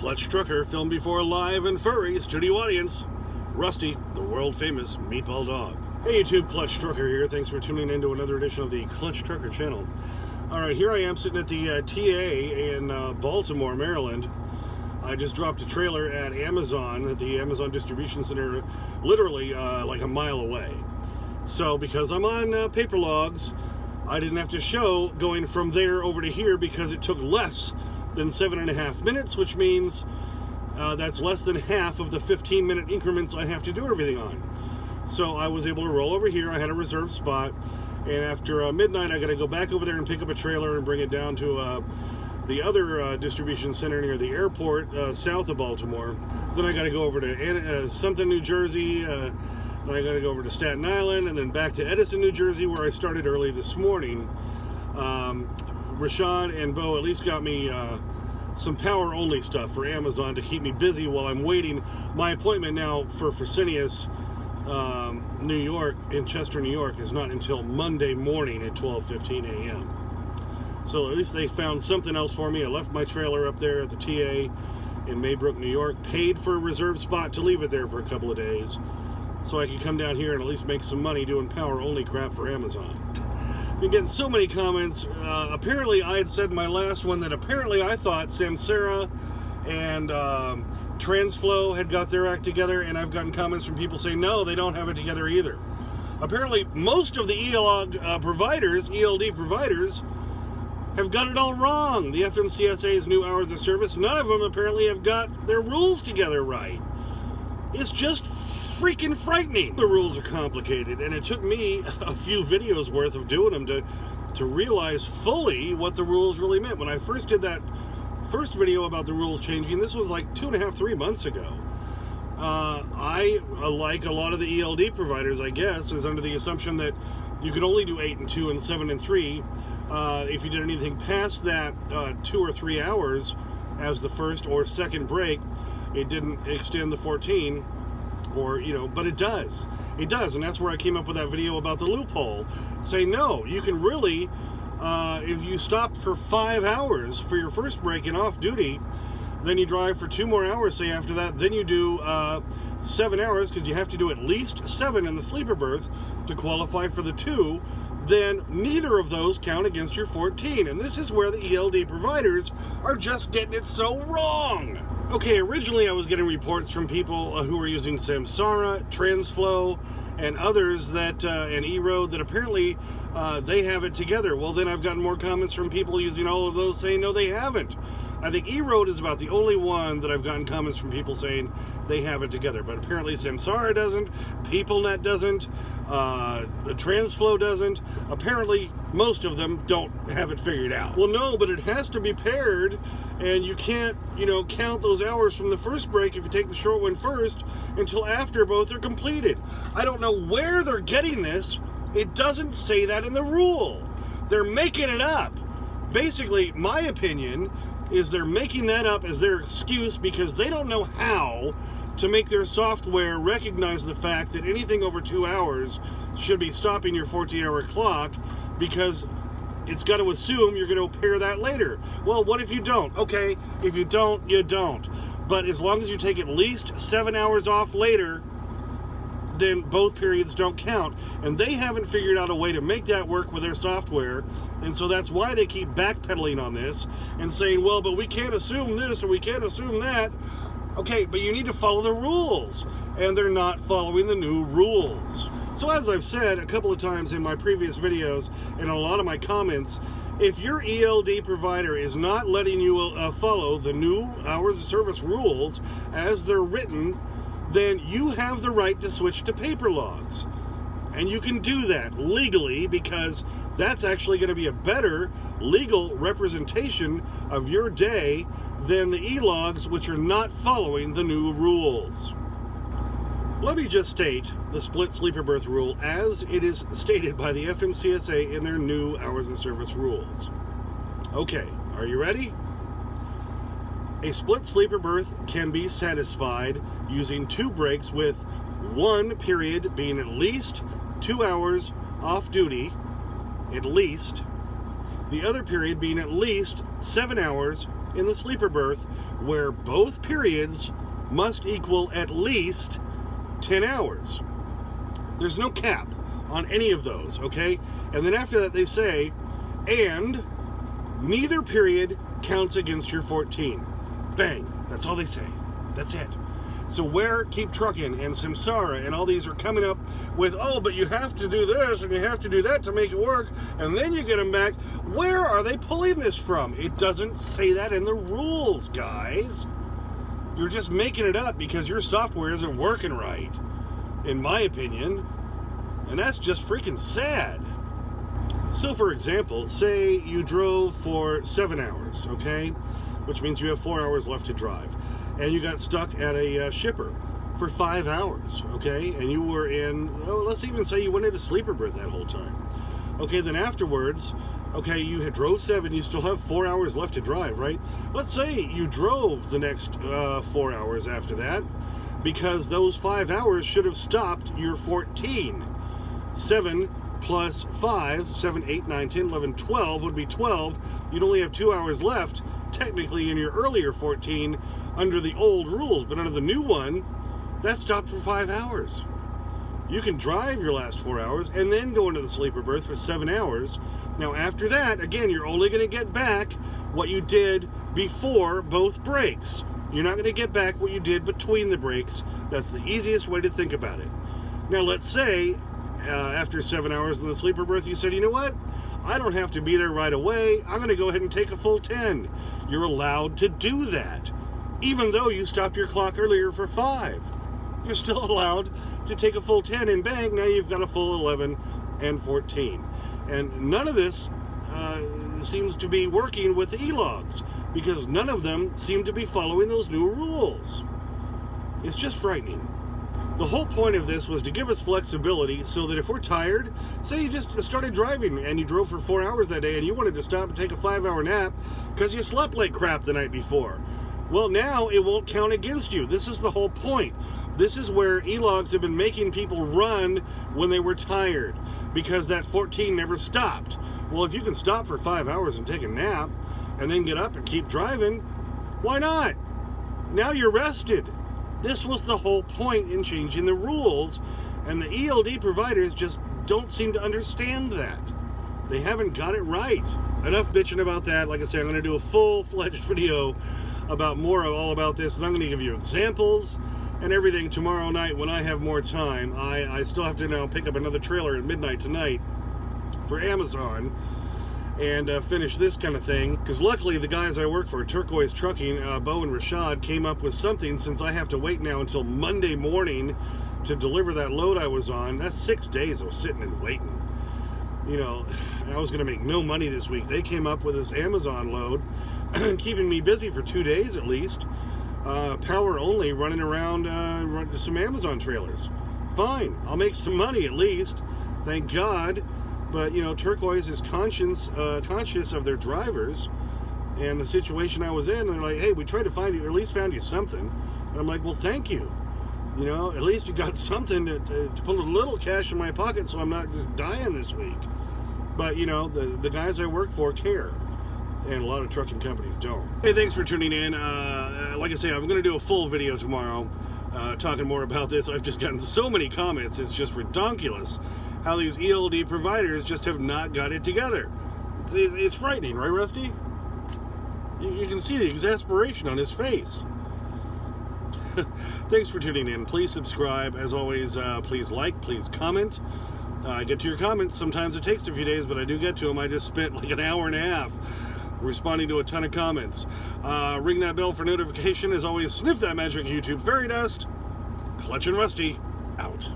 Clutch Trucker filmed before a live and furry studio audience. Rusty, the world-famous meatball dog. Hey YouTube, Clutch Trucker here. Thanks for tuning in to another edition of the Clutch Trucker channel. Alright, here I am sitting at the TA in Baltimore, Maryland. I just dropped a trailer at Amazon, at the Amazon distribution center, literally like a mile away. So because I'm on paper logs, I didn't have to show going from there over to here because it took less than 7.5 minutes, which means that's less than half of the 15-minute increments I have to do everything on. So I was able to roll over here. I had a reserved spot, and after midnight I got to go back over there and pick up a trailer and bring it down to the other distribution center near the airport south of Baltimore. Then I got to go over to something, New Jersey. Then I got to go over to Staten Island and then back to Edison, New Jersey, where I started early this morning. Rashad and Bo at least got me some power-only stuff for Amazon to keep me busy while I'm waiting. My appointment now for Fresenius, New York, in Chester, New York, is not until Monday morning at 12:15 a.m. So at least they found something else for me. I left my trailer up there at the TA in Maybrook, New York, paid for a reserved spot to leave it there for a couple of days so I could come down here and at least make some money doing power-only crap for Amazon. Been getting so many comments. Apparently I had said in my last one that apparently I thought Samsara and Transflow had got their act together, and I've gotten comments from people saying no, they don't have it together either. Apparently most of the ELD providers have got it all wrong. The FMCSA's new hours of service, none of them apparently have got their rules together right. It's just freaking frightening. The rules are complicated, and it took me a few videos worth of doing them to realize fully what the rules really meant. When I first did that first video about the rules changing, this was like 2.5-3 months ago. I, like a lot of the ELD providers, I guess, is under the assumption that you could only do 8 and 2 and 7 and 3. If you did anything past that 2 or 3 hours as the first or second break, it didn't extend the 14. Or, but it does. It does, and that's where I came up with that video about the loophole. Say, no, you can really, if you stop for 5 hours for your first break and off duty, then you drive for 2 more hours, say, after that, then you do 7 hours, because you have to do at least 7 in the sleeper berth to qualify for the 2, then neither of those count against your 14. And this is where the ELD providers are just getting it so wrong. Okay, originally I was getting reports from people who were using Samsara, Transflow, and others that, and E-Road, that apparently they have it together. Well, then I've gotten more comments from people using all of those saying, no, they haven't. I think E-Road is about the only one that I've gotten comments from people saying they have it together. But apparently Samsara doesn't, PeopleNet doesn't, Transflow doesn't. Apparently most of them don't have it figured out. Well, no, but it has to be paired, and you can't, count those hours from the first break if you take the short one first until after both are completed. I don't know where they're getting this. It doesn't say that in the rule. They're making it up. Basically, my opinion is they're making that up as their excuse because they don't know how to make their software recognize the fact that anything over 2 hours should be stopping your 14-hour clock, because it's got to assume you're going to pair that later. Well, what if you don't? Okay, if you don't, you don't. But as long as you take at least 7 hours off later, then both periods don't count. And they haven't figured out a way to make that work with their software. And so that's why they keep backpedaling on this and saying, well, but we can't assume this or we can't assume that. Okay, but you need to follow the rules. And they're not following the new rules. So as I've said a couple of times in my previous videos and a lot of my comments, if your ELD provider is not letting you follow the new hours of service rules as they're written, then you have the right to switch to paper logs. And you can do that legally, because that's actually going to be a better legal representation of your day than the e-logs, which are not following the new rules. Let me just state the split sleeper berth rule as it is stated by the FMCSA in their new hours of service rules. Okay, are you ready? A split sleeper berth can be satisfied using 2 breaks, with one period being at least 2 hours off duty, at least, the other period being at least 7 hours in the sleeper berth where both periods must equal at least 10 hours. There's no cap on any of those, okay? And then after that they say, and neither period counts against your 14. Bang. That's all they say. That's it. So where Keep Truckin' and Samsara and all these are coming up with, oh, but you have to do this and you have to do that to make it work, and then you get them back. Where are they pulling this from? It doesn't say that in the rules, guys. You're just making it up because your software isn't working right, in my opinion. And that's just freaking sad. So, for example, say you drove for 7 hours, okay? Which means you have 4 hours left to drive. And you got stuck at a shipper for 5 hours, okay? And you were in, let's even say you went into sleeper berth that whole time. Okay, then afterwards, okay, you had drove 7, you still have 4 hours left to drive, right? Let's say you drove the next 4 hours after that, because those 5 hours should have stopped your 14. 7 plus 5, 7, 8, 9, 10, 11, 12 would be 12. You'd only have 2 hours left, technically, in your earlier 14 under the old rules, but under the new one, that stopped for 5 hours. You can drive your last 4 hours and then go into the sleeper berth for 7 hours. Now, after that, again, you're only going to get back what you did before both breaks. You're not going to get back what you did between the breaks. That's the easiest way to think about it. Now, let's say after 7 hours in the sleeper berth, you said, you know what? I don't have to be there right away. I'm going to go ahead and take a full 10. You're allowed to do that. Even though you stopped your clock earlier for 5. You're still allowed to take a full 10, and bang, now you've got a full 11 and 14. And none of this seems to be working with the e-logs, because none of them seem to be following those new rules. It's just frightening. The whole point of this was to give us flexibility so that if we're tired, say you just started driving and you drove for 4 hours that day and you wanted to stop and take a 5-hour nap because you slept like crap the night before. Well, now it won't count against you. This is the whole point. This is where e-logs have been making people run when they were tired because that 14 never stopped. Well, if you can stop for 5 hours and take a nap and then get up and keep driving, why not? Now you're rested. This was the whole point in changing the rules, and the ELD providers just don't seem to understand that. They haven't got it right. Enough bitching about that. Like I said, I'm going to do a full-fledged video about all about this, and I'm going to give you examples and everything tomorrow night when I have more time. I still have to now pick up another trailer at midnight tonight for Amazon and finish this kind of thing, because luckily the guys I work for, Turquoise Trucking, Bo and Rashad, came up with something, since I have to wait now until Monday morning to deliver that load I was on. That's 6 days I was sitting and waiting. You know, I was going to make no money this week. They came up with this Amazon load, keeping me busy for 2 days at least, power only, running around some Amazon trailers. Fine, I'll make some money at least, thank God. But, you know, Turquoise is conscious of their drivers and the situation I was in. And they're like, hey, we tried to find you, or at least found you something. And I'm like, well, thank you. You know, at least you got something to put a little cash in my pocket so I'm not just dying this week. But, you know, the guys I work for care. And a lot of trucking companies don't. Hey, thanks for tuning in. Like I say, I'm going to do a full video tomorrow talking more about this. I've just gotten so many comments. It's just ridiculous how these ELD providers just have not got it together. It's frightening, right, Rusty? You can see the exasperation on his face. Thanks for tuning in. Please subscribe. As always, please like, please comment. I get to your comments. Sometimes it takes a few days, but I do get to them. I just spent like an hour and a half responding to a ton of comments. Ring that bell for notification. As always, sniff that magic YouTube fairy dust. Clutch and Rusty, out.